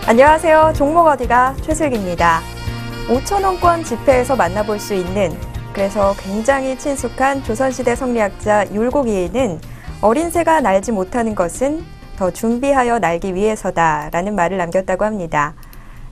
안녕하세요. 종목 어디가 최슬기입니다. 5,000원권 지폐에서 만나볼 수 있는, 그래서 굉장히 친숙한 조선시대 성리학자 율곡이에는 어린 새가 날지 못하는 것은 더 준비하여 날기 위해서다라는 말을 남겼다고 합니다.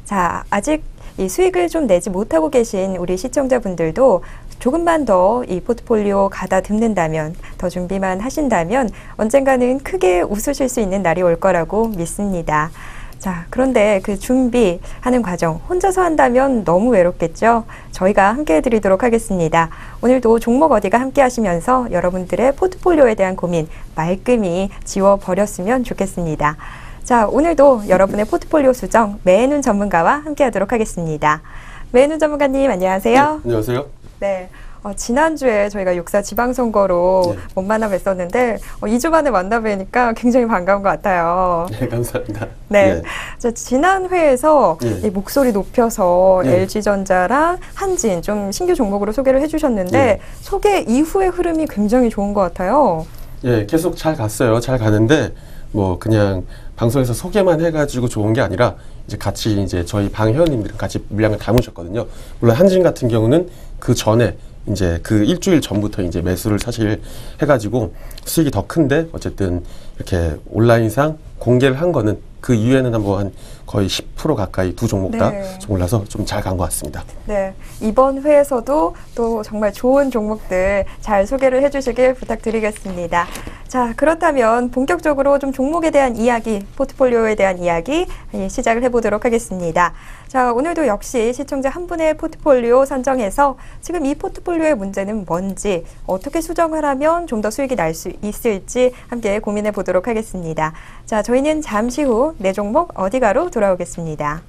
자, 아직 이 수익을 좀 내지 못하고 계신 우리 시청자분들도 조금만 더 이 포트폴리오 가다듬는다면, 더 준비만 하신다면 언젠가는 크게 웃으실 수 있는 날이 올 거라고 믿습니다. 자, 그런데 그 준비하는 과정 혼자서 한다면 너무 외롭겠죠? 저희가 함께 해드리도록 하겠습니다. 오늘도 종목 어디가 함께 하시면서 여러분들의 포트폴리오에 대한 고민 말끔히 지워버렸으면 좋겠습니다. 자, 오늘도 여러분의 포트폴리오 수정 매눈 전문가와 함께 하도록 하겠습니다. 매눈 전문가님 안녕하세요. 네, 안녕하세요. 네. 지난주에 저희가 6.4 지방선거로 못 만나 뵀었는데 2주 만에 만나 뵈니까 굉장히 반가운 것 같아요. 네, 감사합니다. 네. 자, 지난 회에서 이 목소리 높여서 LG전자랑 한진 좀 신규 종목으로 소개를 해주셨는데 소개 이후의 흐름이 굉장히 좋은 것 같아요. 예, 계속 잘 갔어요. 잘 가는데 뭐 그냥 방송에서 소개만 해가지고 좋은 게 아니라 이제 같이 이제 저희 방 회원님들은 같이 물량을 담으셨거든요. 물론 한진 같은 경우는 그 전에 이제 그 일주일 전부터 이제 매수를 사실 해가지고 수익이 더 큰데 어쨌든 이렇게 온라인상 공개를 한 거는 그 이후에는 한번 거의 10% 가까이 두 종목 다 올라서 좀 잘 간 것 같습니다. 네, 이번 회에서도 또 정말 좋은 종목들 잘 소개를 해주시길 부탁드리겠습니다. 자, 그렇다면 본격적으로 좀 종목에 대한 이야기, 포트폴리오에 대한 이야기 시작을 해보도록 하겠습니다. 자, 오늘도 역시 시청자 한 분의 포트폴리오 선정해서 지금 이 포트폴리오의 문제는 뭔지, 어떻게 수정을 하면 좀 더 수익이 날 수 있을지 함께 고민해 보도록 하겠습니다. 자, 저희는 잠시 후 네 종목 어디가로 돌아오겠습니다.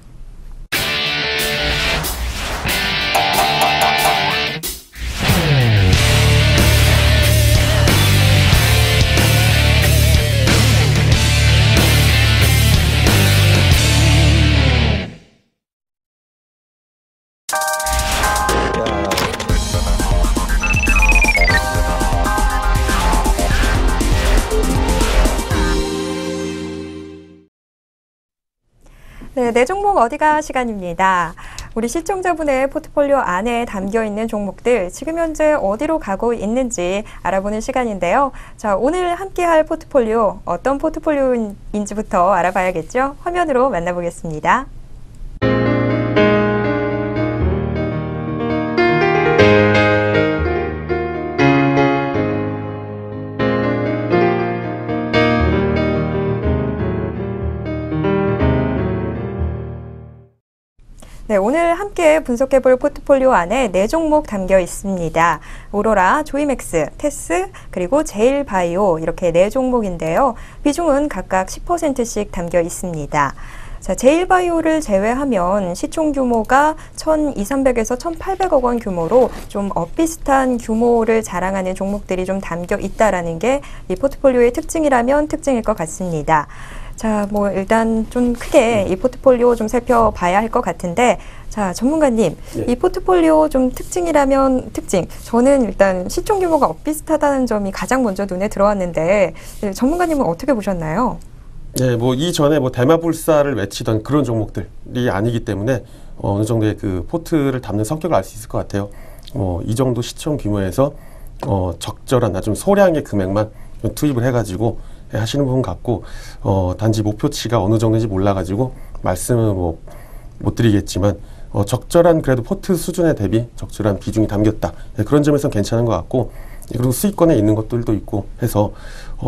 네, 네 종목 어디가 시간입니다. 우리 시청자분의 포트폴리오 안에 담겨있는 종목들 지금 현재 어디로 가고 있는지 알아보는 시간인데요. 자, 오늘 함께할 포트폴리오 어떤 포트폴리오인지부터 알아봐야겠죠? 화면으로 만나보겠습니다. 네, 오늘 함께 분석해볼 포트폴리오 안에 네 종목 담겨 있습니다. 오로라, 조이맥스, 테스, 그리고 제일바이오 이렇게 네 종목인데요. 비중은 각각 10%씩 담겨 있습니다. 자, 제일바이오를 제외하면 시총 규모가 1,200~1,300에서 1,800억 원 규모로 좀 비슷한 규모를 자랑하는 종목들이 좀 담겨 있다라는 게 이 포트폴리오의 특징이라면 특징일 것 같습니다. 자, 뭐 일단 좀 크게 이 포트폴리오 좀 살펴봐야 할 것 같은데, 자, 전문가님, 이 포트폴리오 좀 특징이라면 특징. 저는 일단 시총 규모가 비슷하다는 점이 가장 먼저 눈에 들어왔는데, 전문가님은 어떻게 보셨나요? 네, 뭐 이전에 뭐 대마불사를 외치던 그런 종목들이 아니기 때문에 어느 정도의 그 포트를 담는 성격을 알 수 있을 것 같아요. 이 정도 시총 규모에서 적절한 아주 소량의 금액만 투입을 해가지고 하시는 부분 같고, 단지 목표치가 어느 정도인지 몰라가지고 말씀은 뭐 못 드리겠지만 적절한 그래도 포트 수준에 대비 적절한 비중이 담겼다. 그런 점에서는 괜찮은 것 같고, 그리고 수익권에 있는 것들도 있고 해서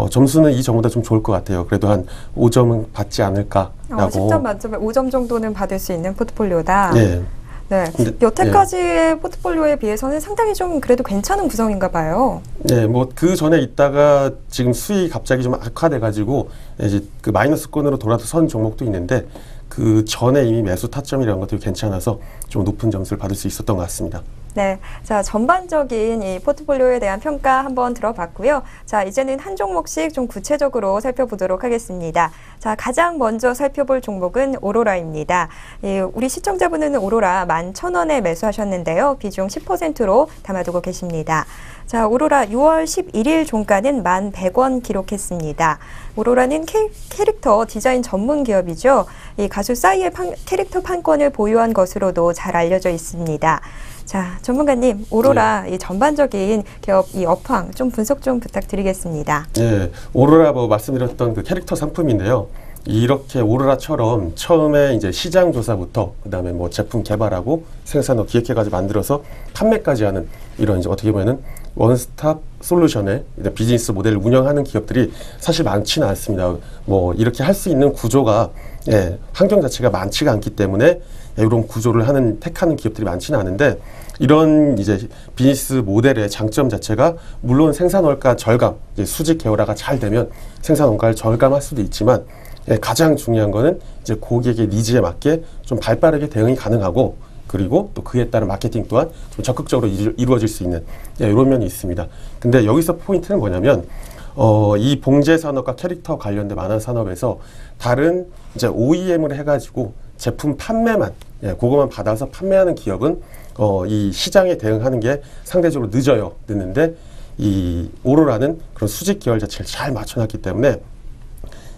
점수는 이 점보다 좀 좋을 것 같아요. 그래도 한 5점은 받지 않을까라고. 10점 만점에 5점 정도는 받을 수 있는 포트폴리오다. 네. 네, 여태까지의 포트폴리오에 비해서는 상당히 좀 그래도 괜찮은 구성인가 봐요. 네, 뭐 그 전에 있다가 지금 수익이 갑자기 좀 악화돼가지고 이제 그 마이너스권으로 돌아선 종목도 있는데, 그 전에 이미 매수 타점이라는 것들이 괜찮아서 좀 높은 점수를 받을 수 있었던 것 같습니다. 네, 자 전반적인 이 포트폴리오에 대한 평가 한번 들어봤고요. 자 이제는 한 종목씩 좀 구체적으로 살펴보도록 하겠습니다. 자 가장 먼저 살펴볼 종목은 오로라입니다. 우리 시청자분은 오로라 11,000원에 매수하셨는데요. 비중 10%로 담아두고 계십니다. 자 오로라 6월 11일 종가는 1,100원 기록했습니다. 오로라는 캐릭터 디자인 전문 기업이죠. 이 가수 싸이의 캐릭터 판권을 보유한 것으로도 잘 알려져 있습니다. 자, 전문가님, 오로라 이 전반적인 기업 이 업황 좀 분석 좀 부탁드리겠습니다. 예, 오로라 말씀드렸던 그 캐릭터 상품인데요. 이렇게 오로라처럼 처음에 이제 시장 조사부터 그다음에 뭐 제품 개발하고 생산하고 기획해가지고 만들어서 판매까지 하는 이런 이제 어떻게 보면은 원스톱 솔루션의 비즈니스 모델을 운영하는 기업들이 사실 많지는 않습니다. 뭐 이렇게 할 수 있는 구조가 환경 자체가 많지가 않기 때문에 이런 구조를 택하는 기업들이 많지는 않은데 이런 이제 비즈니스 모델의 장점 자체가 물론 생산 원가 절감, 수직 계열화가 잘 되면 생산 원가를 절감할 수도 있지만 가장 중요한 거는 이제 고객의 니즈에 맞게 좀 발빠르게 대응이 가능하고 그리고 또 그에 따른 마케팅 또한 좀 적극적으로 이루어질 수 있는 이런 면이 있습니다. 근데 여기서 포인트는 뭐냐면 이 봉제 산업과 캐릭터 관련된 많은 산업에서 다른 이제 OEM을 해가지고 제품 판매만 그거만 받아서 판매하는 기업은 이 시장에 대응하는 게 상대적으로 늦는데 이 오로라는 그런 수직 계열 자체를 잘 맞춰놨기 때문에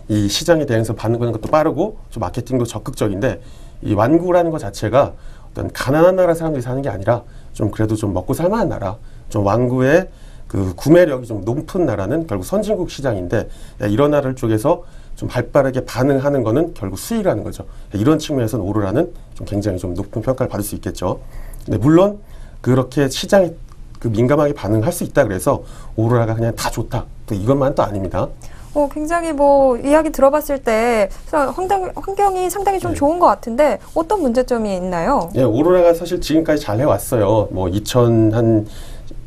이 시장에 대응해서 반응하는 것도 빠르고 좀 마케팅도 적극적인데 이 완구라는 것 자체가 어떤 가난한 나라 사람들이 사는 게 아니라 좀 그래도 좀 먹고 살만한 나라, 좀 완구의 그 구매력이 좀 높은 나라는 결국 선진국 시장인데 이런 나라를 쪽에서 좀 발빠르게 반응하는 거는 결국 수익이라는 거죠. 이런 측면에서는 오로라는 좀 굉장히 좀 높은 평가를 받을 수 있겠죠. 근데 물론 그렇게 시장에 그 민감하게 반응할 수 있다 그래서 오로라가 그냥 다 좋다. 또 이것만 또 아닙니다. 굉장히 뭐 이야기 들어봤을 때 환경이 상당히 좀 좋은 것 같은데 어떤 문제점이 있나요? 예, 오로라가 사실 지금까지 잘 해왔어요. 뭐 2002년,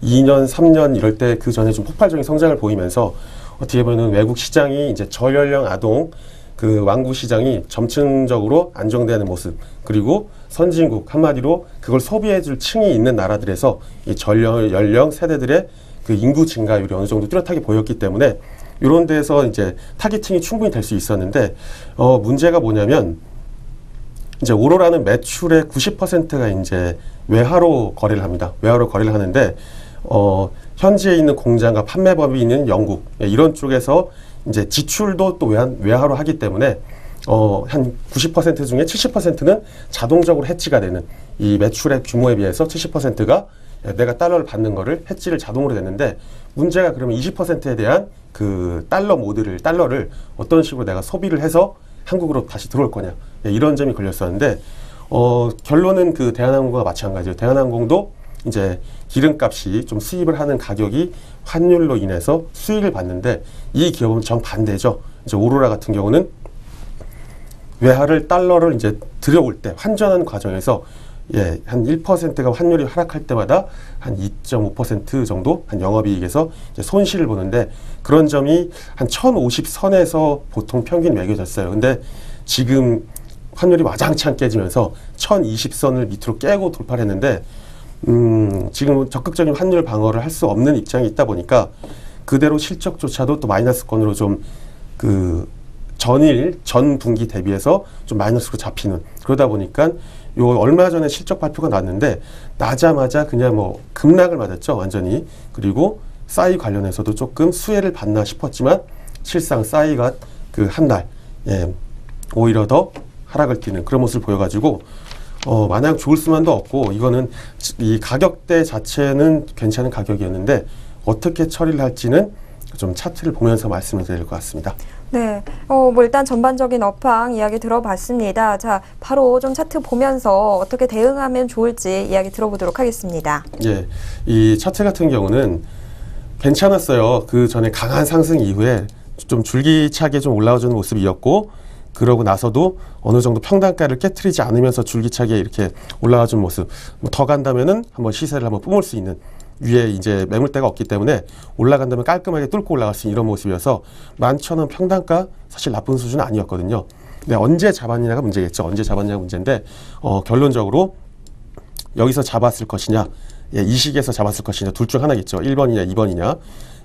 3년 이럴 때 그 전에 좀 폭발적인 성장을 보이면서 어떻게 보면 외국 시장이 이제 저연령 아동 그 완구 시장이 점층적으로 안정되는 모습 그리고 선진국 한마디로 그걸 소비해줄 층이 있는 나라들에서 이 연령 세대들의 그 인구 증가율이 어느 정도 뚜렷하게 보였기 때문에 이런 데서 이제 타겟팅이 충분히 될 수 있었는데 문제가 뭐냐면 이제 오로라는 매출의 90%가 이제 외화로 거래를 합니다. 외화로 거래를 하는데 현지에 있는 공장과 판매법이 있는 영국 이런 쪽에서 이제 지출도 또 외화로 하기 때문에 한 90% 중에 70%는 자동적으로 해지가 되는 이 매출의 규모에 비해서 70%가 내가 달러를 받는 거를 해지를 자동으로 되는데 문제가 그러면 20%에 대한 그 달러를 어떤 식으로 내가 소비를 해서 한국으로 다시 들어올 거냐 이런 점이 걸렸었는데 결론은 그 대한항공과 마찬가지예요. 대한항공도 이제 기름값이 좀 수입을 하는 가격이 환율로 인해서 수익을 받는데 이 기업은 정반대죠. 이제 오로라 같은 경우는 외화를 달러를 이제 들여올 때 환전하는 과정에서 한 1%가 환율이 하락할 때마다 한 2.5% 정도 한 영업이익에서 이제 손실을 보는데 그런 점이 한 1,050선에서 보통 평균 매겨졌어요. 근데 지금 환율이 와장창 깨지면서 1,020선을 밑으로 깨고 돌파를 했는데 지금 적극적인 환율 방어를 할 수 없는 입장이 있다 보니까 그대로 실적조차도 또 마이너스권으로 좀 그 전 분기 대비해서 좀 마이너스로 잡히는 그러다 보니까 요 얼마 전에 실적 발표가 났는데 나자마자 그냥 뭐 급락을 맞았죠 완전히. 그리고 싸이 관련해서도 조금 수혜를 받나 싶었지만 실상 싸이가 그 한 달 오히려 더 하락을 띠는 그런 모습을 보여가지고 마냥 좋을 수만도 없고 이거는 이 가격대 자체는 괜찮은 가격이었는데 어떻게 처리를 할지는 좀 차트를 보면서 말씀을 드릴 것 같습니다. 네, 뭐 일단 전반적인 업황 이야기 들어봤습니다. 자, 바로 좀 차트 보면서 어떻게 대응하면 좋을지 이야기 들어보도록 하겠습니다. 예, 이 차트 같은 경우는 괜찮았어요. 그 전에 강한 상승 이후에 좀 줄기차게 좀 올라와주는 모습이었고 그러고 나서도 어느 정도 평단가를 깨트리지 않으면서 줄기차게 이렇게 올라와준 모습. 더 간다면은 한번 시세를 한번 뿜을 수 있는 위에 이제 매물대가 없기 때문에 올라간다면 깔끔하게 뚫고 올라갈 수 있는 이런 모습이어서 11,000원 평단가 사실 나쁜 수준은 아니었거든요. 근데 언제 잡았느냐가 문제겠죠. 언제 잡았냐가 문제인데 결론적으로 여기서 잡았을 것이냐 예, 이 시기에서 잡았을 것이냐 둘 중 하나겠죠. 1번이냐 2번이냐.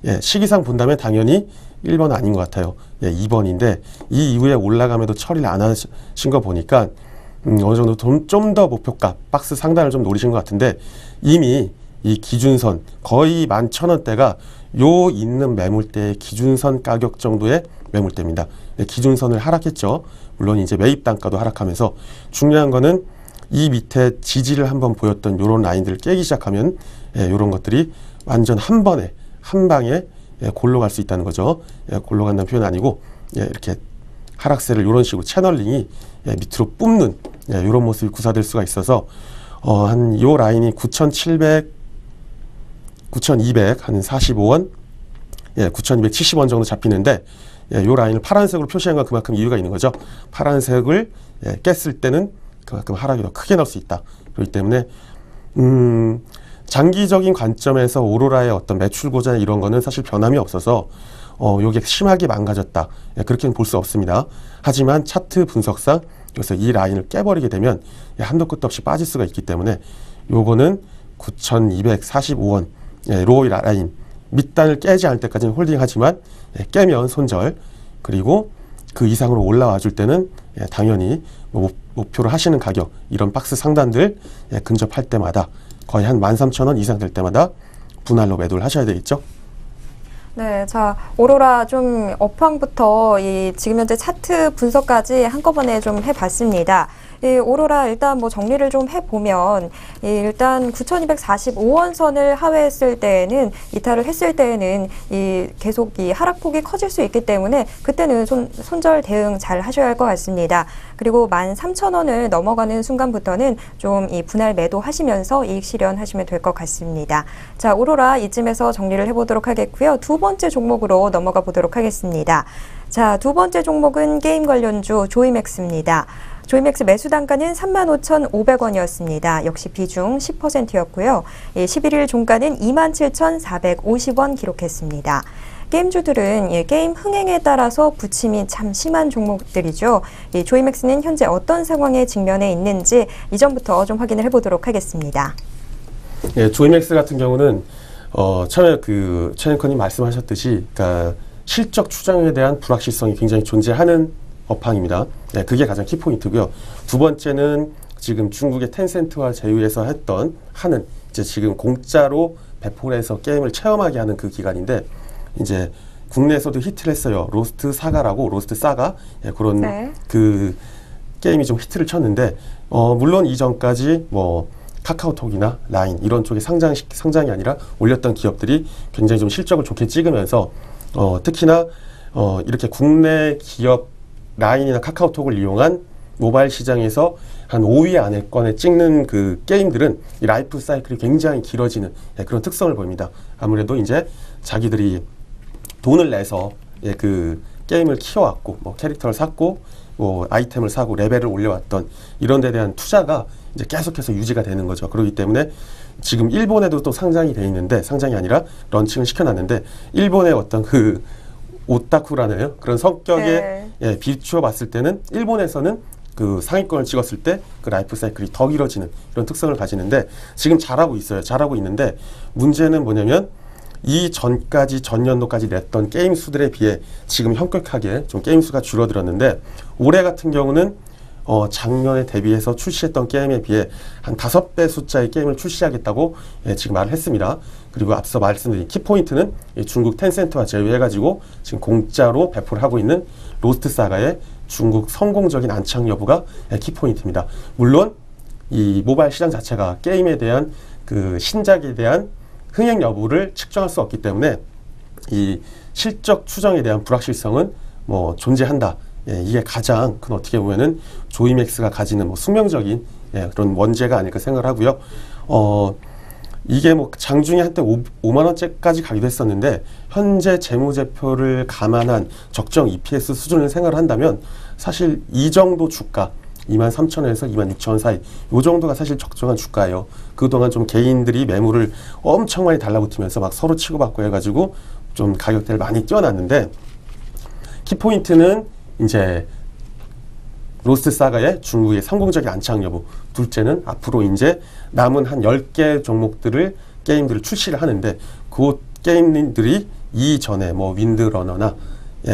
예, 시기상 본다면 당연히 1번은 아닌 것 같아요. 예, 2번인데 이 이후에 올라감에도 처리를 안 하신 거 보니까 어느 정도 좀 더 목표가 박스 상단을 좀 노리신 것 같은데 이미 이 기준선 거의 11,000원대가 요 있는 매물대의 기준선 가격 정도의 매물대입니다. 예, 기준선을 하락했죠. 물론 이제 매입 단가도 하락하면서 중요한 거는 이 밑에 지지를 한번 보였던 요런 라인들을 깨기 시작하면 예, 요런 것들이 완전 한 번에 한 방에 예, 골로 갈 수 있다는 거죠. 예, 골로 간다는 표현은 아니고 예, 이렇게 하락세를 이런 식으로 채널링이 예, 밑으로 뿜는 예, 이런 모습이 구사될 수가 있어서 한 요 라인이 9,700, 9,200, 한 45원, 예, 9,270원 정도 잡히는데 예, 요 라인을 파란색으로 표시한 건 그만큼 이유가 있는 거죠. 파란색을 예, 깼을 때는 그만큼 하락이 더 크게 날 수 있다. 그렇기 때문에 장기적인 관점에서 오로라의 어떤 매출 고전 이런 거는 사실 변함이 없어서 요게 심하게 망가졌다. 예, 그렇게는 볼 수 없습니다. 하지만 차트 분석상 여기서 이 라인을 깨버리게 되면 예, 한도 끝도 없이 빠질 수가 있기 때문에 요거는 9,245원 예, 로우 라인 밑단을 깨지 않을 때까지는 홀딩하지만 예, 깨면 손절 그리고 그 이상으로 올라와 줄 때는 예, 당연히 목표로 하시는 가격 이런 박스 상단들 예, 근접할 때마다 거의 한 13,000원 이상 될 때마다 분할로 매도를 하셔야 되겠죠. 네, 자, 오로라 좀 업황부터 지금 현재 차트 분석까지 한꺼번에 좀 해봤습니다. 이 오로라 일단 뭐 정리를 좀 해보면 일단 9,245원 선을 하회했을 때에는 이탈을 했을 때에는 계속 이 하락폭이 커질 수 있기 때문에 그때는 손절 대응 잘 하셔야 할 것 같습니다. 그리고 13,000원을 넘어가는 순간부터는 좀 이 분할 매도하시면서 이익 실현하시면 될 것 같습니다. 자, 오로라 이쯤에서 정리를 해보도록 하겠고요. 두 번째 종목으로 넘어가 보도록 하겠습니다. 자, 두 번째 종목은 게임 관련주 조이맥스입니다. 조이맥스 매수 단가는 35,500원이었습니다. 역시 비중 10%였고요. 11일 종가는 27,450원 기록했습니다. 게임주들은 게임 흥행에 따라서 부침이 참 심한 종목들이죠. 조이맥스는 현재 어떤 상황에 직면해 있는지 이전부터 좀 확인을 해보도록 하겠습니다. 예, 조이맥스 같은 경우는 처음에 최 앵커님 말씀하셨듯이 그러니까 실적 추정에 대한 불확실성이 굉장히 존재하는 업황입니다. 네, 그게 가장 키포인트고요. 두 번째는 지금 중국의 텐센트와 제휴해서 하는 이제 지금 공짜로 배포를 해서 게임을 체험하게 하는 그 기간인데 이제 국내에서도 히트를 했어요. 로스트 사가라고 로스트 사가 예, 그런 네. 그 게임이 좀 히트를 쳤는데 물론 이전까지 뭐 카카오톡이나 라인 이런 쪽에 상장이 아니라 올렸던 기업들이 굉장히 좀 실적을 좋게 찍으면서 특히나 이렇게 국내 기업 라인이나 카카오톡을 이용한 모바일 시장에서 한 5위 안에권에 찍는 그 게임들은 이 라이프 사이클이 굉장히 길어지는 예, 그런 특성을 보입니다. 아무래도 이제 자기들이 돈을 내서 예, 그 게임을 키워왔고 뭐 캐릭터를 샀고 뭐 아이템을 사고 레벨을 올려왔던 이런 데 대한 투자가 이제 계속해서 유지가 되는 거죠. 그렇기 때문에 지금 일본에도 또 상장이 돼 있는데 상장이 아니라 런칭을 시켜놨는데 일본의 어떤 그 오타쿠라는 그런 성격에 네. 예, 비추어 봤을 때는 일본에서는 그 상위권을 찍었을 때 그 라이프 사이클이 더 길어지는 이런 특성을 가지는데 지금 잘하고 있어요. 잘하고 있는데 문제는 뭐냐면 이 전년도까지 냈던 게임 수들에 비해 지금 현격하게 좀 게임 수가 줄어들었는데 올해 같은 경우는 작년에 대비해서 출시했던 게임에 비해 한 5배 숫자의 게임을 출시하겠다고 예, 지금 말을 했습니다. 그리고 앞서 말씀드린 키포인트는 중국 텐센트와 제휴해가지고 지금 공짜로 배포를 하고 있는 로스트 사가의 중국 성공적인 안착 여부가 예, 키포인트입니다. 물론 이 모바일 시장 자체가 게임에 대한 그 신작에 대한 흥행 여부를 측정할 수 없기 때문에 이 실적 추정에 대한 불확실성은 뭐 존재한다. 예, 이게 가장 큰 어떻게 보면은 조이맥스가 가지는 뭐 숙명적인 예, 그런 원죄가 아닐까 생각을 하고요. 이게 뭐 장중에 한때 5만 원째까지 가기도 했었는데 현재 재무제표를 감안한 적정 EPS 수준을 생각을 한다면 사실 이 정도 주가 23,000원에서 26,000원 사이 이 정도가 사실 적정한 주가예요. 그동안 좀 개인들이 매물을 엄청 많이 달라붙으면서 막 서로 치고받고 해가지고 좀 가격대를 많이 뛰어났는데 키포인트는 이제 로스트 사가의 중국의 성공적인 안착 여부, 둘째는 앞으로 이제 남은 한 10개 종목들을 게임들을 출시를 하는데 그 게임들이 이전에 뭐 윈드러너나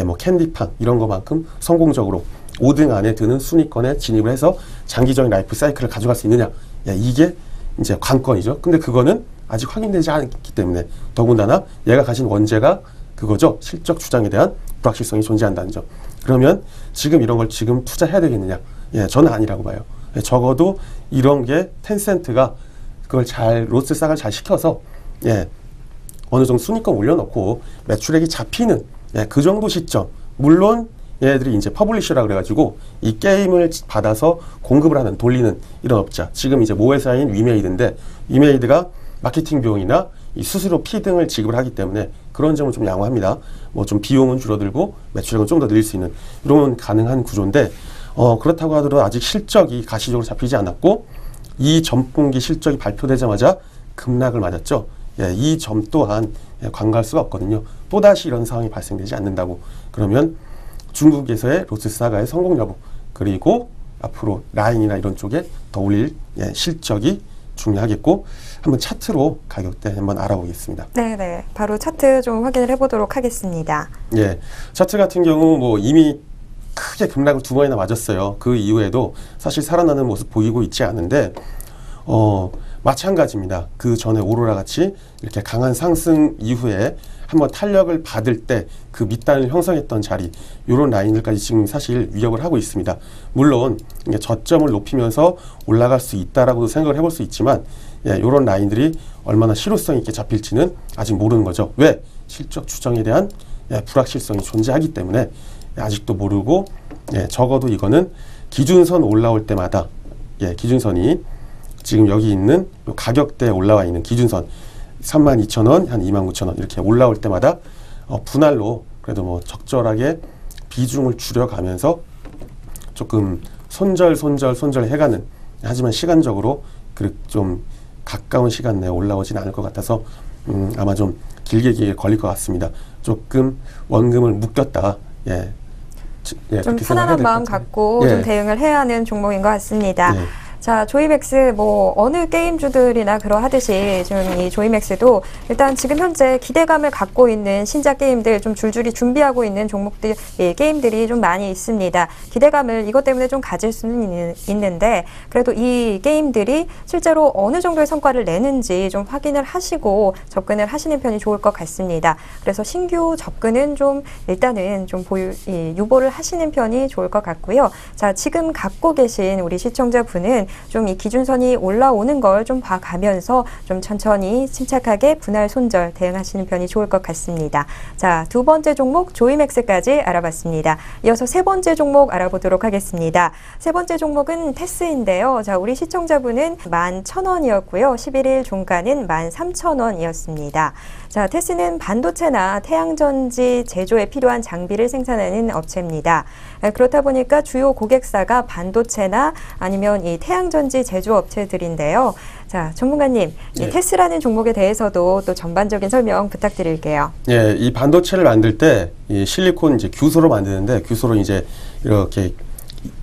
뭐 캔디팡 이런 것만큼 성공적으로 5등 안에 드는 순위권에 진입을 해서 장기적인 라이프 사이클을 가져갈 수 있느냐, 이게 이제 관건이죠. 근데 그거는 아직 확인되지 않기 때문에 더군다나 얘가 가진 원죄가 그거죠. 실적 주장에 대한 불확실성이 존재한다는 점. 그러면 지금 이런 걸 지금 투자해야 되겠느냐? 저는 아니라고 봐요. 적어도 이런 게 텐센트가 그걸 잘 로스트 싹을 잘 시켜서 어느 정도 순위권 올려놓고 매출액이 잡히는 그 정도 시점. 물론 얘네들이 이제 퍼블리셔라 그래가지고 이 게임을 받아서 공급을 하는 돌리는 이런 업자. 지금 이제 모회사인 위메이드인데 위메이드가 마케팅 비용이나 이 수수료 피 등을 지급을 하기 때문에 그런 점을 좀 양호합니다. 뭐 좀 비용은 줄어들고 매출액은 좀 더 늘릴 수 있는 이런 가능한 구조인데 그렇다고 하더라도 아직 실적이 가시적으로 잡히지 않았고 이 전분기 실적이 발표되자마자 급락을 맞았죠. 이 점 또한 관가할 수가 없거든요. 또다시 이런 상황이 발생되지 않는다고 그러면 중국에서의 로스트 사가의 성공 여부 그리고 앞으로 라인이나 이런 쪽에 더 올릴 실적이 중요하겠고 한번 차트로 가격대 한번 알아보겠습니다. 네네. 바로 차트 좀 확인을 해보도록 하겠습니다. 차트 같은 경우 뭐 이미 크게 급락을 2번이나 맞았어요. 그 이후에도 사실 살아나는 모습 보이고 있지 않은데 마찬가지입니다. 그 전에 오로라 같이 이렇게 강한 상승 이후에 한번 탄력을 받을 때 그 밑단을 형성했던 자리 이런 라인들까지 지금 사실 위협을 하고 있습니다. 물론 저점을 높이면서 올라갈 수 있다라고 생각을 해볼 수 있지만 이런 라인들이 얼마나 실효성 있게 잡힐지는 아직 모르는 거죠. 왜? 실적 추정에 대한 불확실성이 존재하기 때문에 아직도 모르고 적어도 이거는 기준선 올라올 때마다 기준선이 지금 여기 있는 가격대에 올라와 있는 기준선 32,000원, 한 29,000원 이렇게 올라올 때마다 분할로 그래도 뭐 적절하게 비중을 줄여가면서 조금 손절 해가는 하지만 시간적으로 좀 가까운 시간 내에 올라오진 않을 것 같아서 아마 좀 길게 걸릴 것 같습니다. 조금 원금을 묶였다. 좀 편안한 마음 갖고 좀 대응을 해야 하는 종목인 것 같습니다. 자, 조이맥스 뭐 어느 게임주들이나 그러하듯이 지금 이 조이맥스도 일단 지금 현재 기대감을 갖고 있는 신작 게임들 좀 줄줄이 준비하고 있는 종목들 게임들이 좀 많이 있습니다. 기대감을 이것 때문에 좀 가질 수는 있는데 그래도 이 게임들이 실제로 어느 정도의 성과를 내는지 좀 확인을 하시고 접근을 하시는 편이 좋을 것 같습니다. 그래서 신규 접근은 좀 일단은 좀 유보를 하시는 편이 좋을 것 같고요. 자, 지금 갖고 계신 우리 시청자분은 좀 이 기준선이 올라오는 걸 좀 봐가면서 좀 천천히 침착하게 분할 손절 대응하시는 편이 좋을 것 같습니다. 자, 두 번째 종목 조이맥스까지 알아봤습니다. 이어서 세 번째 종목 알아보도록 하겠습니다. 세 번째 종목은 테스인데요. 자, 우리 시청자분은 11,000원이었고요. 11일 종가는 13,000원이었습니다. 자, 테스는 반도체나 태양전지 제조에 필요한 장비를 생산하는 업체입니다. 그렇다 보니까 주요 고객사가 반도체나 아니면 이 태양전지 제조 업체들인데요. 자, 전문가님, 이 테스라는 종목에 대해서도 또 전반적인 설명 부탁드릴게요. 이 반도체를 만들 때 이 실리콘 이제 규소로 만드는데 규소로 이제 이렇게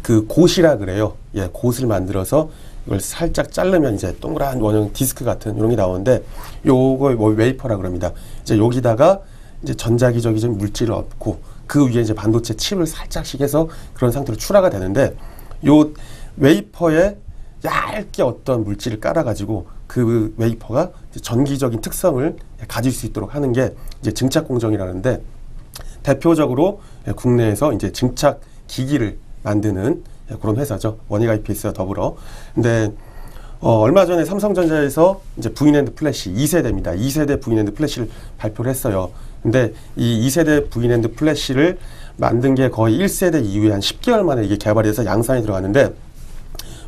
그 곧이라 그래요. 곧을 만들어서 이걸 살짝 자르면 이제 동그란 원형 디스크 같은 이런 게 나오는데 요거 뭐 웨이퍼라 그럽니다. 이제 여기다가 이제 전자기적인 물질을 얻고 그 위에 이제 반도체 칩을 살짝씩 해서 그런 상태로 출하가 되는데 요 웨이퍼에 얇게 어떤 물질을 깔아가지고 그 웨이퍼가 이제 전기적인 특성을 가질 수 있도록 하는 게 이제 증착 공정이라는데 대표적으로 국내에서 이제 증착 기기를 만드는 그런 회사죠. 원익 IPS와 더불어. 근데 얼마 전에 삼성전자에서 이제 V낸드 플래시 2세대입니다. 2세대 V낸드 플래시를 발표를 했어요. 근데 이 2세대 V낸드 플래시를 만든 게 거의 1세대 이후에 한 10개월 만에 이게 개발이 돼서 양산이 들어가는데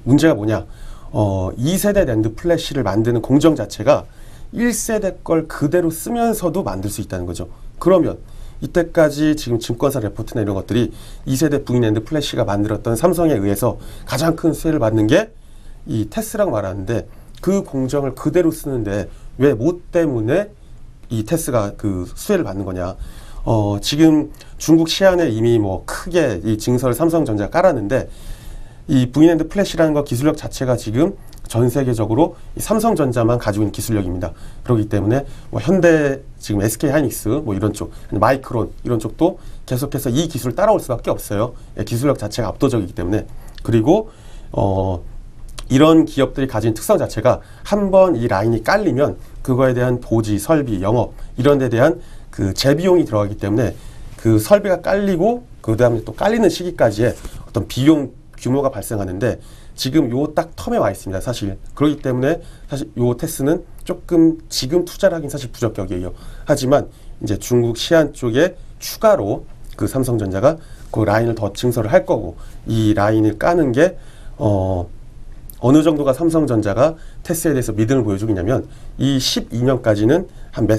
문제가 뭐냐? 2세대 낸드 플래시를 만드는 공정 자체가 1세대 걸 그대로 쓰면서도 만들 수 있다는 거죠. 그러면 이때까지 지금 증권사 레포트나 이런 것들이 2세대 V낸드 플래시가 만들었던 삼성에 의해서 가장 큰 수혜를 받는 게 이 테스라고 말하는데 그 공정을 그대로 쓰는데 왜 뭐 때문에 이 테스가 그 수혜를 받는 거냐? 지금 중국 시안에 이미 뭐 크게 이 증설을 삼성전자가 깔았는데 이 V랜드 플래시라는 거 기술력 자체가 지금 전 세계적으로 이 삼성전자만 가지고 있는 기술력입니다. 그렇기 때문에 뭐 현대 지금 SK 하이닉스 뭐 이런 쪽, 마이크론 이런 쪽도 계속해서 이 기술을 따라올 수밖에 없어요. 예, 기술력 자체가 압도적이기 때문에. 그리고 이런 기업들이 가진 특성 자체가 한번 이 라인이 깔리면 그거에 대한 보지, 설비, 영업 이런 데 대한 그 재비용이 들어가기 때문에 그 설비가 깔리고 그 다음에 또 깔리는 시기까지의 어떤 비용 규모가 발생하는데 지금 요 딱 텀에 와 있습니다. 사실 그렇기 때문에 사실 요 테스는 조금 지금 투자를 하긴 사실 부적격이에요. 하지만 이제 중국 시안 쪽에 추가로 그 삼성전자가 그 라인을 더 증설을 할 거고 이 라인을 까는 게 어느 정도가 삼성전자가 테스에 대해서 믿음을 보여주겠냐면 이 12년까지는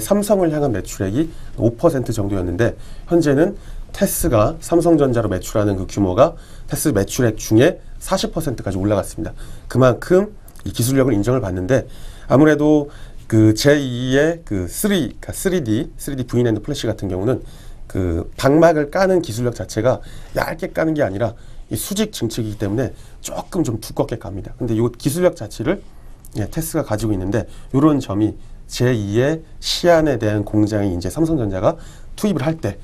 삼성을 향한 매출액이 5% 정도였는데 현재는 테스가 삼성전자로 매출하는 그 규모가 테스 매출액 중에 40%까지 올라갔습니다. 그만큼 이 기술력을 인정을 받는데 아무래도 그 제2의 그 3D V랜드 플래시 같은 경우는 그 방막을 까는 기술력 자체가 얇게 까는 게 아니라 이 수직 증축이기 때문에 조금 좀 두껍게 깝니다. 근데 이 기술력 자체를 테스가 가지고 있는데 이런 점이 제2의 시안에 대한 공장이 이제 삼성전자가 투입을 할 때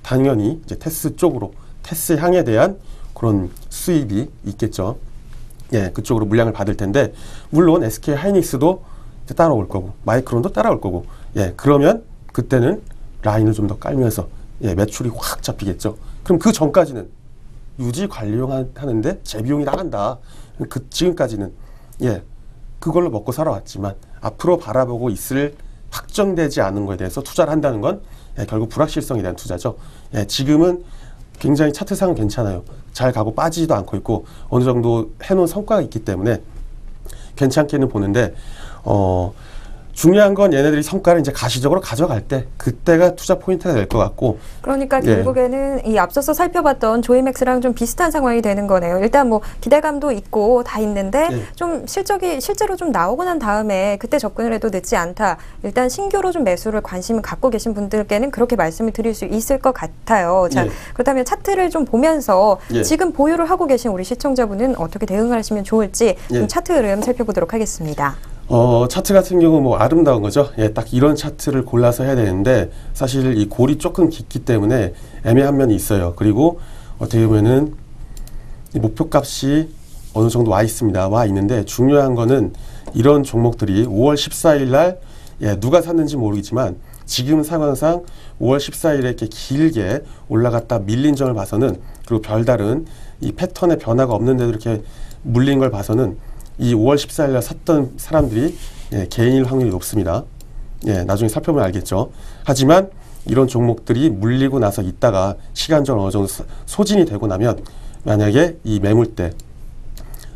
당연히 이제 테스 쪽으로 테스 향에 대한 그런 수입이 있겠죠. 예, 그쪽으로 물량을 받을 텐데 물론 SK 하이닉스도 따라올 거고 마이크론도 따라올 거고 예, 그러면 그때는 라인을 좀 더 깔면서 예, 매출이 확 잡히겠죠. 그럼 그 전까지는 유지 관리하는데 재비용이 나간다. 지금까지는 예, 그걸로 먹고 살아왔지만 앞으로 바라보고 있을 확정되지 않은 거에 대해서 투자를 한다는 건 예, 결국 불확실성에 대한 투자죠. 예, 지금은 굉장히 차트상은 괜찮아요. 잘 가고 빠지지도 않고 있고 어느 정도 해놓은 성과가 있기 때문에 괜찮게는 보는데 중요한 건 얘네들이 성과를 이제 가시적으로 가져갈 때 그때가 투자 포인트가 될 것 같고 그러니까 결국에는 이 앞서서 살펴봤던 조이맥스랑 좀 비슷한 상황이 되는 거네요. 일단 뭐 기대감도 있고 다 있는데 좀 실적이 실제로 좀 나오고 난 다음에 그때 접근을 해도 늦지 않다. 일단 신규로 좀 매수를 관심을 갖고 계신 분들께는 그렇게 말씀을 드릴 수 있을 것 같아요. 자, 그렇다면 차트를 좀 보면서 지금 보유를 하고 계신 우리 시청자분은 어떻게 대응을 하시면 좋을지 좀 차트 흐름 살펴보도록 하겠습니다. 차트 같은 경우 뭐 아름다운 거죠. 예, 딱 이런 차트를 골라서 해야 되는데 사실 이 골이 조금 깊기 때문에 애매한 면이 있어요. 그리고 어떻게 보면은 이 목표값이 어느 정도 와 있습니다. 와 있는데 중요한 거는 이런 종목들이 5월 14일 날 누가 샀는지 모르겠지만 지금 상황상 5월 14일에 이렇게 길게 올라갔다 밀린 점을 봐서는 그리고 별다른 이 패턴의 변화가 없는데도 이렇게 물린 걸 봐서는 이 5월 14일 날 샀던 사람들이 개인일 확률이 높습니다. 나중에 살펴보면 알겠죠. 하지만 이런 종목들이 물리고 나서 있다가 시간적으로 어느 정도 소진이 되고 나면 만약에 이 매물대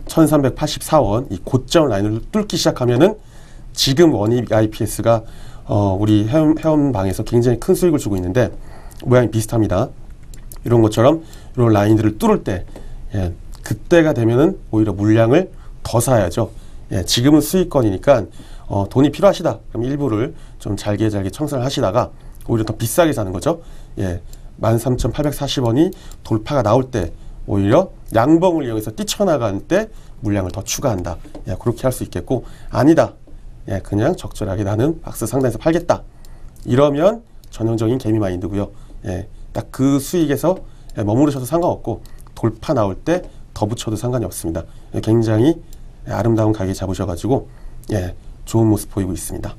1384원 이 고점 라인을 뚫기 시작하면은 지금 원익 IPS가 우리 회원방에서 굉장히 큰 수익을 주고 있는데 모양이 비슷합니다. 이런 것처럼 이런 라인들을 뚫을 때 그때가 되면은 오히려 물량을 더 사야죠. 지금은 수익권이니까 돈이 필요하시다. 그럼 일부를 좀 잘게 청산을 하시다가 오히려 더 비싸게 사는 거죠. 13,840원이 돌파가 나올 때 오히려 양봉을 이용해서 뛰쳐나가는 때 물량을 더 추가한다. 그렇게 할 수 있겠고 아니다. 그냥 적절하게 나는 박스 상단에서 팔겠다. 이러면 전형적인 개미 마인드고요. 딱 그 수익에서 머무르셔도 상관없고 돌파 나올 때 더 붙여도 상관이 없습니다. 굉장히 아름다운 가게 잡으셔가지고 좋은 모습 보이고 있습니다.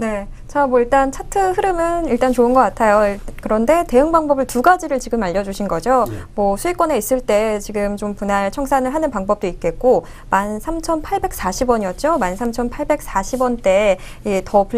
네, 자, 뭐 일단 차트 흐름은 일단 좋은 것 같아요. 그런데 대응 방법을 두 가지를 지금 알려주신 거죠. 뭐 수익권에 있을 때 지금 좀 분할 청산을 하는 방법도 있겠고 13,840원이었죠. 13,840원대에 더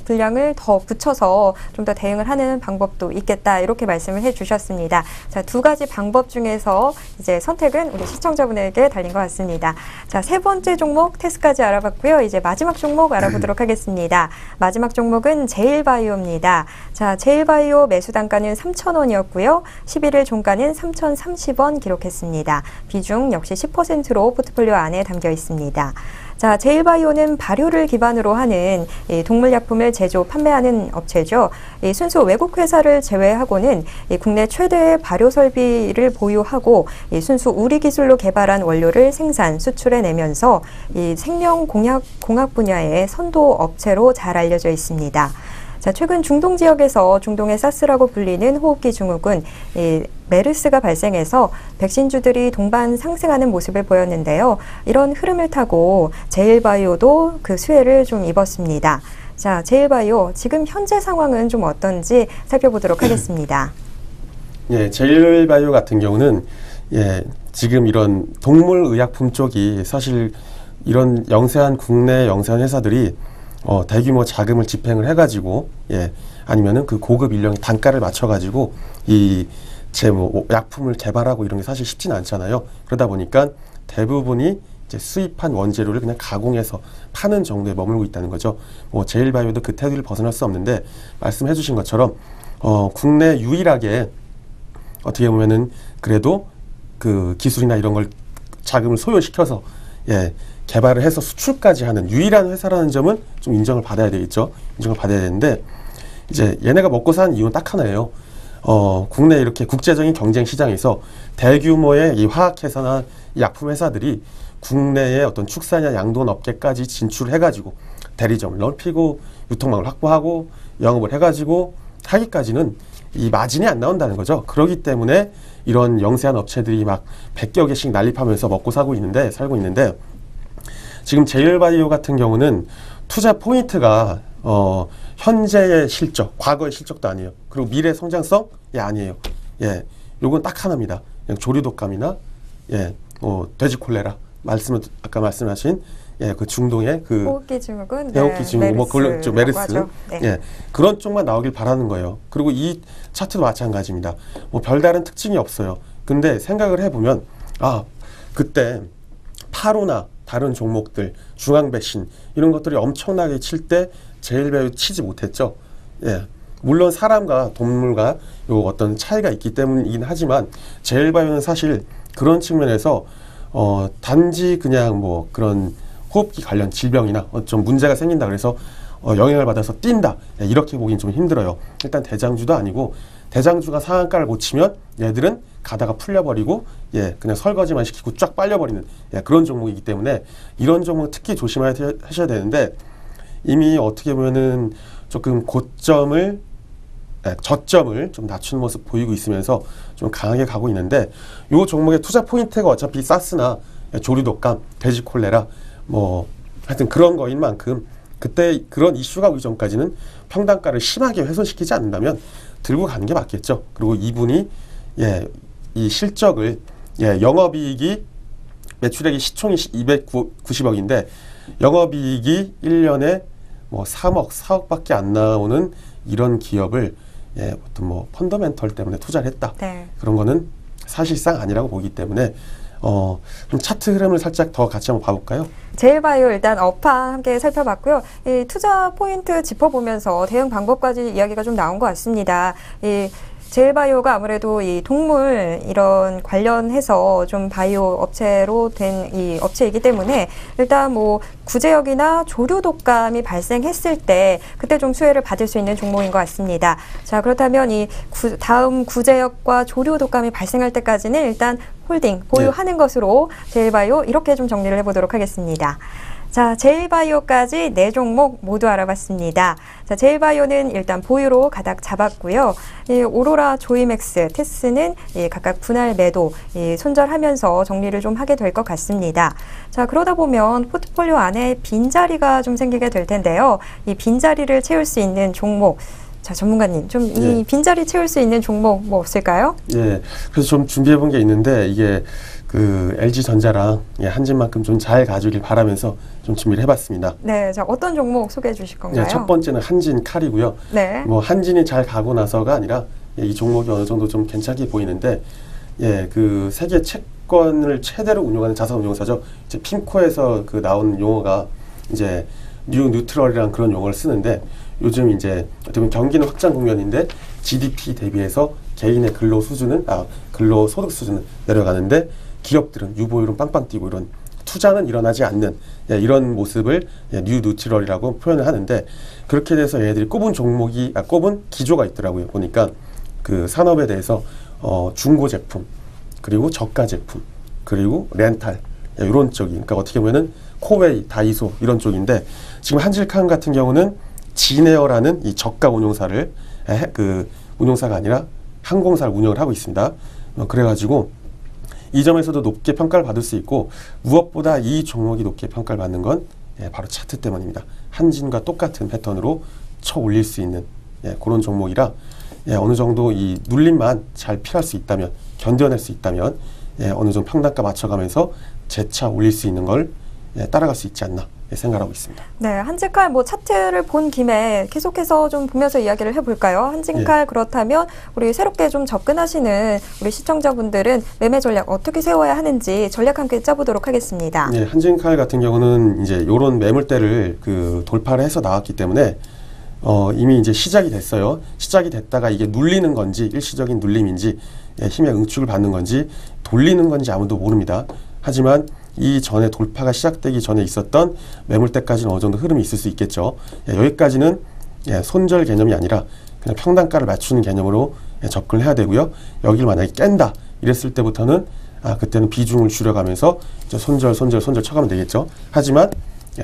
분량을 더 붙여서 좀 더 대응을 하는 방법도 있겠다. 이렇게 말씀을 해주셨습니다. 자, 두 가지 방법 중에서 이제 선택은 우리 시청자분에게 달린 것 같습니다. 자, 세 번째 종목 테스까지 알아봤고요. 이제 마지막 종목 알아보도록 하겠습니다. 마지막 종목은 제일바이오입니다. 자, 제일바이오 매수 단가는 3,000원이었고요. 11일 종가는 3,030원 기록했습니다. 비중 역시 10%로 포트폴리오 안에 담겨 있습니다. 자, 제일바이오는 발효를 기반으로 하는 이 동물약품을 제조, 판매하는 업체죠. 이 순수 외국 회사를 제외하고는 이 국내 최대의 발효 설비를 보유하고 이 순수 우리 기술로 개발한 원료를 생산, 수출해내면서 이 생명공학 분야의 선도 업체로 잘 알려져 있습니다. 자, 최근 중동 지역에서 중동의 사스라고 불리는 호흡기 증후군 메르스가 발생해서 백신주들이 동반 상승하는 모습을 보였는데요. 이런 흐름을 타고 제일바이오도 그 수혜를 좀 입었습니다. 자, 제일바이오 지금 현재 상황은 좀 어떤지 살펴보도록 하겠습니다. 예, 제일바이오 같은 경우는 지금 이런 동물의약품 쪽이 사실 이런 영세한 국내 영세한 회사들이 대규모 자금을 집행을 해가지고, 아니면은 그 고급 인력의 단가를 맞춰가지고, 약품을 개발하고 이런 게 사실 쉽지는 않잖아요. 그러다 보니까 대부분이 이제 수입한 원재료를 그냥 가공해서 파는 정도에 머물고 있다는 거죠. 제일바이오도 그 테두리를 벗어날 수 없는데, 말씀해 주신 것처럼, 국내 유일하게 어떻게 보면은 그래도 그 기술이나 이런 걸 자금을 소요시켜서, 개발을 해서 수출까지 하는 유일한 회사라는 점은 좀 인정을 받아야 되겠죠. 인정을 받아야 되는데, 이제 얘네가 먹고 사는 이유는 딱 하나예요. 국내 이렇게 국제적인 경쟁 시장에서 대규모의 이 화학회사나 이 약품 회사들이 국내의 어떤 축산이나 양돈 업계까지 진출해가지고 대리점을 넓히고 유통망을 확보하고 영업을 해가지고 하기까지는 이 마진이 안 나온다는 거죠. 그렇기 때문에 이런 영세한 업체들이 막 100여 개씩 난립하면서 먹고 살고 있는데 지금 제일바이오 같은 경우는 투자 포인트가 현재의 실적, 과거의 실적도 아니에요. 그리고 미래 성장성이 아니에요. 요건 딱 하나입니다. 그냥 조류독감이나 돼지 콜레라, 아까 말씀하신 그 중동의 그 호흡기 증후군, 호흡기 증후군, 그걸 좀 메르스, 네. 그런 쪽만 나오길 바라는 거예요. 그리고 이 차트도 마찬가지입니다. 별다른 특징이 없어요. 근데 생각을 해보면 그때 파로나 다른 종목들, 중앙배신 이런 것들이 엄청나게 칠 때 제일바이오 치지 못했죠. 물론 사람과 동물과 요 어떤 차이가 있기 때문이긴 하지만 제일바이오는 사실 그런 측면에서 단지 그냥 뭐 그런 호흡기 관련 질병이나 좀 문제가 생긴다 그래서 영향을 받아서 뛴다, 이렇게 보긴 좀 힘들어요. 일단 대장주도 아니고, 대장주가 상한가를 못 치면 얘들은 가다가 풀려버리고 그냥 설거지만 시키고 쫙 빨려버리는 그런 종목이기 때문에 이런 종목 특히 조심하셔야 되는데, 이미 어떻게 보면은 조금 저점을 좀 낮춘 모습 보이고 있으면서 좀 강하게 가고 있는데, 이 종목의 투자 포인트가 어차피 사스나 조류독감, 돼지 콜레라 하여튼 그런 거인 만큼 그때 그런 이슈가 오기 전까지는 평단가를 심하게 훼손시키지 않는다면 들고 가는 게 맞겠죠. 그리고 이분이 이 실적을 영업이익이 매출액이 시총이 290억인데 영업이익이 1년에 3억, 4억밖에 안 나오는 이런 기업을 어떤 펀더멘털 때문에 투자를 했다. 그런 거는 사실상 아니라고 보기 때문에 좀 차트 흐름을 살짝 더 같이 한번 봐볼까요? 제일바이오 일단 업황 함께 살펴봤고요. 이 투자 포인트 짚어보면서 대응 방법까지 이야기가 좀 나온 것 같습니다. 이 제일바이오가 아무래도 이 동물 이런 관련해서 좀 바이오 업체로 된 이 업체이기 때문에 일단 구제역이나 조류 독감이 발생했을 때 그때 좀 수혜를 받을 수 있는 종목인 것 같습니다. 자, 그렇다면 이 다음 구제역과 조류 독감이 발생할 때까지는 일단 홀딩 보유하는 것으로 제일바이오 이렇게 좀 정리를 해보도록 하겠습니다. 자, 제일바이오까지 4종목 모두 알아봤습니다. 자, 제일바이오는 일단 보유로 가닥 잡았고요. 이 오로라, 조이맥스, 테스는 각각 분할 매도 손절하면서 정리를 좀 하게 될 것 같습니다. 자, 그러다 보면 포트폴리오 안에 빈자리가 좀 생기게 될 텐데요. 이 빈자리를 채울 수 있는 종목, 자, 전문가님, 좀 이 빈자리 채울 수 있는 종목 없을까요? 그래서 좀 준비해 본 게 있는데, 이게 그 LG전자랑 한진만큼 좀 잘 가주길 바라면서 좀 준비를 해봤습니다. 네, 자, 어떤 종목 소개해 주실 건가요? 첫 번째는 한진칼이고요. 한진이 잘 가고 나서가 아니라 이 종목이 어느 정도 좀 괜찮게 보이는데, 그 세계 채권을 최대로 운용하는 자산운용사죠. 이제 핀코에서 그 나온 용어가 이제 뉴트럴이라는 그런 용어를 쓰는데, 요즘 이제 어떻게 보면 경기는 확장 국면인데 GDP 대비해서 개인의 근로소득 수준은 내려가는데 기업들은 유보율은 빵빵 뛰고 이런 투자는 일어나지 않는 이런 모습을 뉴 뉴트럴이라고 표현을 하는데 그렇게 돼서 얘들이 꼽은 기조가 있더라고요. 보니까 그 산업에 대해서 중고 제품 그리고 저가 제품 그리고 렌탈 이런 쪽이 그러니까 어떻게 보면은 코웨이, 다이소 이런 쪽인데 지금 한질칸 같은 경우는 진에어라는 이 저가 운용사를 그 운용사가 아니라 항공사를 운영을 하고 있습니다. 그래가지고 이 점에서도 높게 평가를 받을 수 있고 무엇보다 이 종목이 높게 평가를 받는 건 바로 차트 때문입니다. 한진과 똑같은 패턴으로 쳐 올릴 수 있는 그런 종목이라 어느 정도 이 눌림만 잘 피할 수 있다면 견뎌낼 수 있다면 어느 정도 평단가 맞춰가면서 재차 올릴 수 있는 걸 따라갈 수 있지 않나 생각하고 있습니다. 네, 한진칼 뭐 차트를 본 김에 계속해서 좀 보면서 이야기를 해볼까요? 한진칼 그렇다면 우리 새롭게 좀 접근하시는 우리 시청자분들은 매매 전략 어떻게 세워야 하는지 전략 함께 짜보도록 하겠습니다. 네, 한진칼 같은 경우는 이제 이런 매물대를 그 돌파를 해서 나왔기 때문에 이미 이제 시작이 됐어요. 시작이 됐다가 이게 눌리는 건지 일시적인 눌림인지 힘의 응축을 받는 건지 돌리는 건지 아무도 모릅니다. 하지만 이 전에 돌파가 시작되기 전에 있었던 매물대까지는 어느 정도 흐름이 있을 수 있겠죠. 여기까지는 손절 개념이 아니라 그냥 평단가를 맞추는 개념으로 접근을 해야 되고요. 여기를 만약에 깬다 이랬을 때부터는 그때는 비중을 줄여가면서 이제 손절 쳐가면 되겠죠. 하지만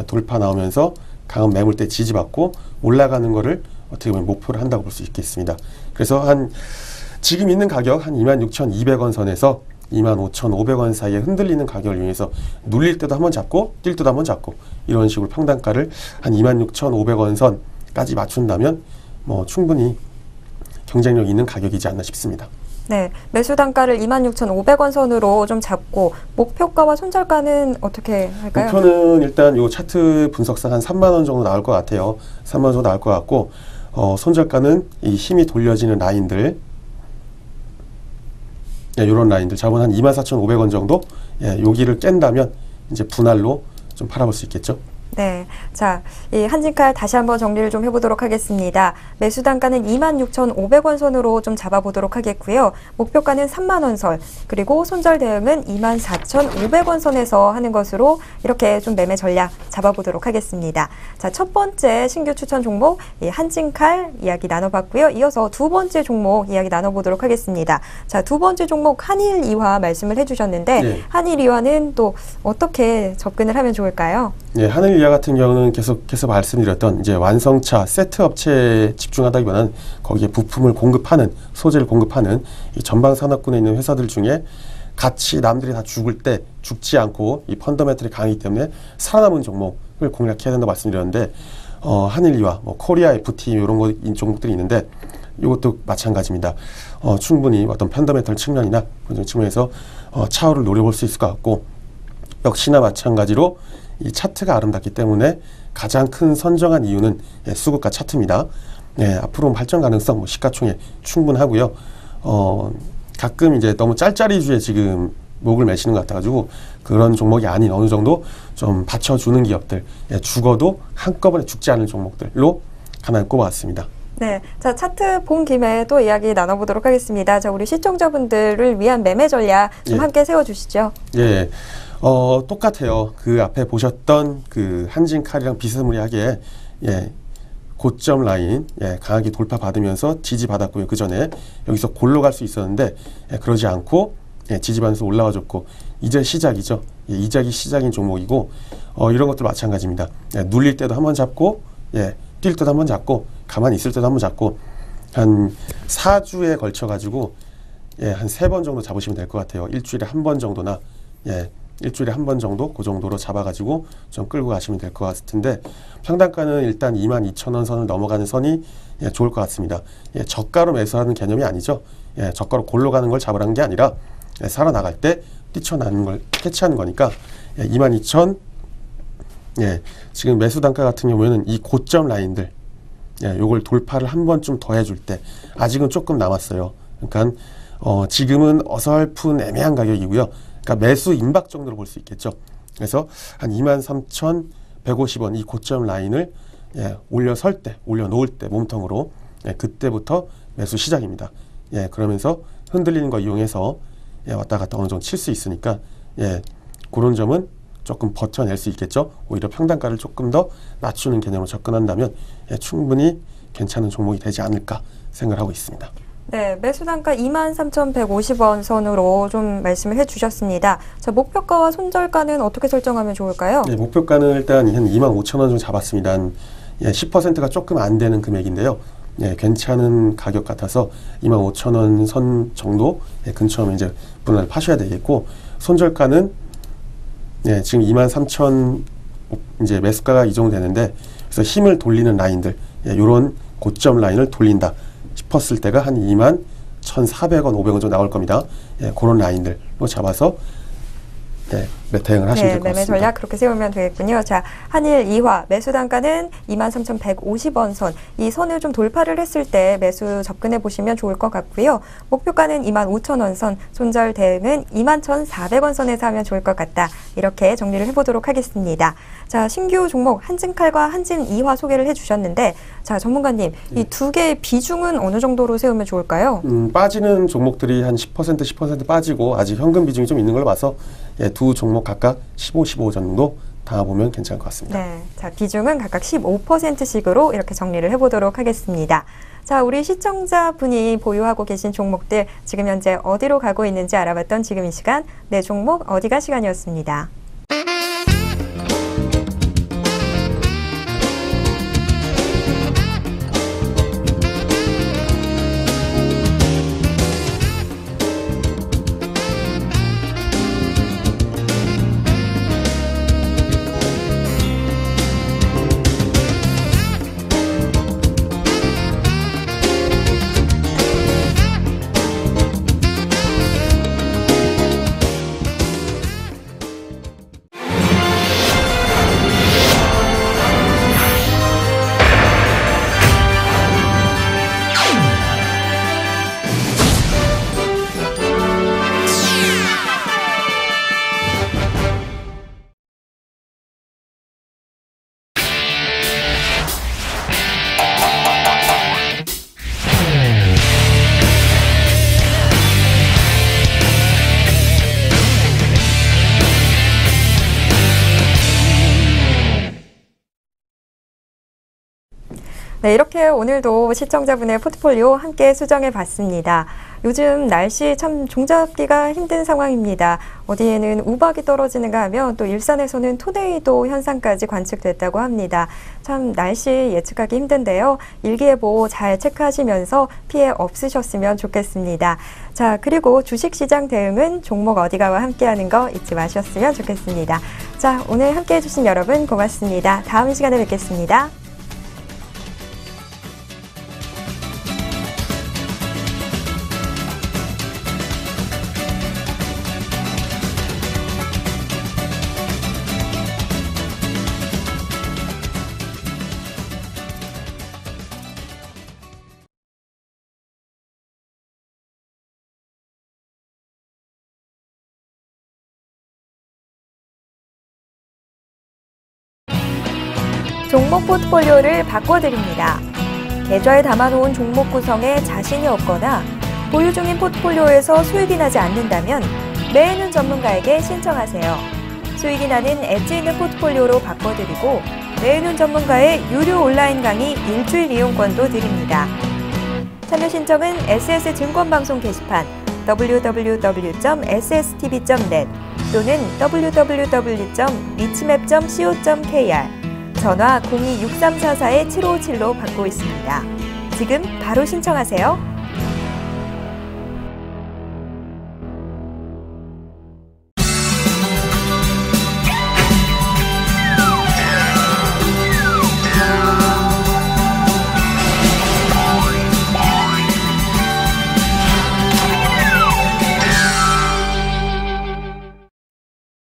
돌파 나오면서 강한 매물대 지지받고 올라가는 거를 어떻게 보면 목표를 한다고 볼 수 있겠습니다. 그래서 지금 있는 가격 한 26,200원 선에서 25,500원 사이에 흔들리는 가격을 이용해서 눌릴 때도 한번 잡고 뛸 때도 한번 잡고 이런 식으로 평단가를 한 26,500원 선까지 맞춘다면 뭐 충분히 경쟁력 있는 가격이지 않나 싶습니다. 네, 매수 단가를 26,500원 선으로 좀 잡고 목표가와 손절가는 어떻게 할까요? 목표는 일단 요 차트 분석상 한 3만 원 정도 나올 것 같아요. 3만 원 정도 나올 것 같고 손절가는 이 힘이 돌려지는 라인들 이런 라인들 잡은 한 24,500원 정도 여기를 깬다면 이제 분할로 좀 팔아볼 수 있겠죠. 네, 자, 이 한진칼 다시 한번 정리를 좀 해보도록 하겠습니다. 매수 단가는 26,500원 선으로 좀 잡아보도록 하겠고요. 목표가는 3만 원 선, 그리고 손절 대응은 24,500원 선에서 하는 것으로 이렇게 좀 매매 전략 잡아보도록 하겠습니다. 자, 첫 번째 신규 추천 종목 이 한진칼 이야기 나눠봤고요. 이어서 두 번째 종목 이야기 나눠보도록 하겠습니다. 자, 두 번째 종목 한일이화 말씀을 해주셨는데 네. 한일이화는 또 어떻게 접근을 하면 좋을까요? 네, 한일이화 같은 경우는 계속해서 말씀드렸던 이제 완성차 세트 업체에 집중하다기보다는 거기에 부품을 공급하는 소재를 공급하는 이 전방 산업군에 있는 회사들 중에 같이 남들이 다 죽을 때 죽지 않고 이 펀더멘털이 강하기 때문에 살아남은 종목을 공략해야 된다고 말씀드렸는데 한일이화, 뭐 코리아 FT 이런 종목들이 있는데 이것도 마찬가지입니다. 충분히 어떤 펀더멘털 측면이나 그런 측면에서 차후를 노려볼 수 있을 것 같고 역시나 마찬가지로 이 차트가 아름답기 때문에 가장 큰 선정한 이유는 수급과 차트입니다. 앞으로 발전 가능성, 뭐 시가총액 충분하고요. 가끔 이제 너무 짤짤이주에 지금 목을 매시는 것 같아가지고 그런 종목이 아닌 어느 정도 좀 받쳐주는 기업들, 죽어도 한꺼번에 죽지 않을 종목들로 하나 꼽아왔습니다. 네, 자 차트 본 김에 또 이야기 나눠보도록 하겠습니다. 자 우리 시청자분들을 위한 매매 전략 좀 함께 세워주시죠. 예. 똑같아요. 그 앞에 보셨던 그 한진칼이랑 비스무리하게 고점 라인 강하게 돌파받으면서 지지받았고요. 그 전에 여기서 골로 갈 수 있었는데 그러지 않고 지지받으면서 올라와줬고 이제 시작이죠. 이작이 시작인 종목이고 이런 것도 마찬가지입니다. 눌릴 때도 한번 잡고 뛸 때도 한번 잡고 가만히 있을 때도 한번 잡고 한 4주에 걸쳐 가지고 한 3번 정도 잡으시면 될 것 같아요. 일주일에 한 번 정도나 일주일에 한 번 정도 그 정도로 잡아가지고 좀 끌고 가시면 될 것 같은데 평단가는 일단 22,000원 선을 넘어가는 선이 좋을 것 같습니다. 저가로 매수하는 개념이 아니죠. 저가로 골로 가는 걸 잡으라는 게 아니라 살아나갈 때 뛰쳐나는 걸 캐치하는 거니까 22,000 지금 매수 단가 같은 경우에는 이 고점 라인들 요걸 돌파를 한 번쯤 더 해줄 때 아직은 조금 남았어요. 그러니까 지금은 어설픈 애매한 가격이고요. 그러니까 매수 임박 정도로 볼 수 있겠죠. 그래서 한 23,150원 이 고점 라인을 올려설 때, 올려놓을 때 몸통으로 그때부터 매수 시작입니다. 그러면서 흔들리는 거 이용해서 왔다 갔다 어느 정도 칠 수 있으니까 그런 점은 조금 버텨낼 수 있겠죠. 오히려 평단가를 조금 더 낮추는 개념으로 접근한다면 충분히 괜찮은 종목이 되지 않을까 생각하고 있습니다. 네, 매수 단가 23,150원 선으로 좀 말씀을 해주셨습니다. 자, 목표가와 손절가는 어떻게 설정하면 좋을까요? 네, 목표가는 일단 한 25,000원 정도 잡았습니다. 한 10%가 조금 안 되는 금액인데요. 괜찮은 가격 같아서 25,000원 선 정도 근처면 이제 분할 파셔야 되겠고, 손절가는 지금 23,000 이제 매수가가 이 정도 되는데, 그래서 힘을 돌리는 라인들, 이런 고점 라인을 돌린다 싶었을 때가 한 21,400원, 500원 정도 나올 겁니다. 그런 라인들로 잡아서 대응을 하시면 될 것 매매 같습니다. 전략 그렇게 세우면 되겠군요. 자, 한일 2화 매수 단가는 23,150원 선. 이 선을 좀 돌파를 했을 때 매수 접근해 보시면 좋을 것 같고요. 목표가는 25,000원 선, 손절 대응은 21,400원 선에서 하면 좋을 것 같다. 이렇게 정리를 해보도록 하겠습니다. 자, 신규 종목 한진칼과 한진 2화 소개를 해주셨는데, 자, 전문가님, 이 두 개의 비중은 어느 정도로 세우면 좋을까요? 빠지는 종목들이 한 10%, 10% 빠지고 아직 현금 비중이 좀 있는 걸로 봐서 두 종목 각각 15, 15 정도 담아보면 괜찮을 것 같습니다. 네, 자, 비중은 각각 15%씩으로 이렇게 정리를 해보도록 하겠습니다. 자, 우리 시청자분이 보유하고 계신 종목들 지금 현재 어디로 가고 있는지 알아봤던 지금 이 시간, 내 종목 어디가 시간이었습니다. 네, 이렇게 오늘도 시청자분의 포트폴리오 함께 수정해 봤습니다. 요즘 날씨 참 종잡기가 힘든 상황입니다. 어디에는 우박이 떨어지는가 하면 또 일산에서는 토네이도 현상까지 관측됐다고 합니다. 참 날씨 예측하기 힘든데요. 일기예보 잘 체크하시면서 피해 없으셨으면 좋겠습니다. 자, 그리고 주식시장 대응은 종목 어디가와 함께하는 거 잊지 마셨으면 좋겠습니다. 자, 오늘 함께해 주신 여러분 고맙습니다. 다음 시간에 뵙겠습니다. 종목 포트폴리오를 바꿔드립니다. 계좌에 담아놓은 종목 구성에 자신이 없거나 보유 중인 포트폴리오에서 수익이 나지 않는다면 매해는 전문가에게 신청하세요. 수익이 나는 엣지 있는 포트폴리오로 바꿔드리고 매해는 전문가의 유료 온라인 강의 일주일 이용권도 드립니다. 참여 신청은 SS증권방송 게시판 www.sstv.net 또는 www.위치맵.co.kr 전화 02-6344-7557로 받고 있습니다. 지금 바로 신청하세요.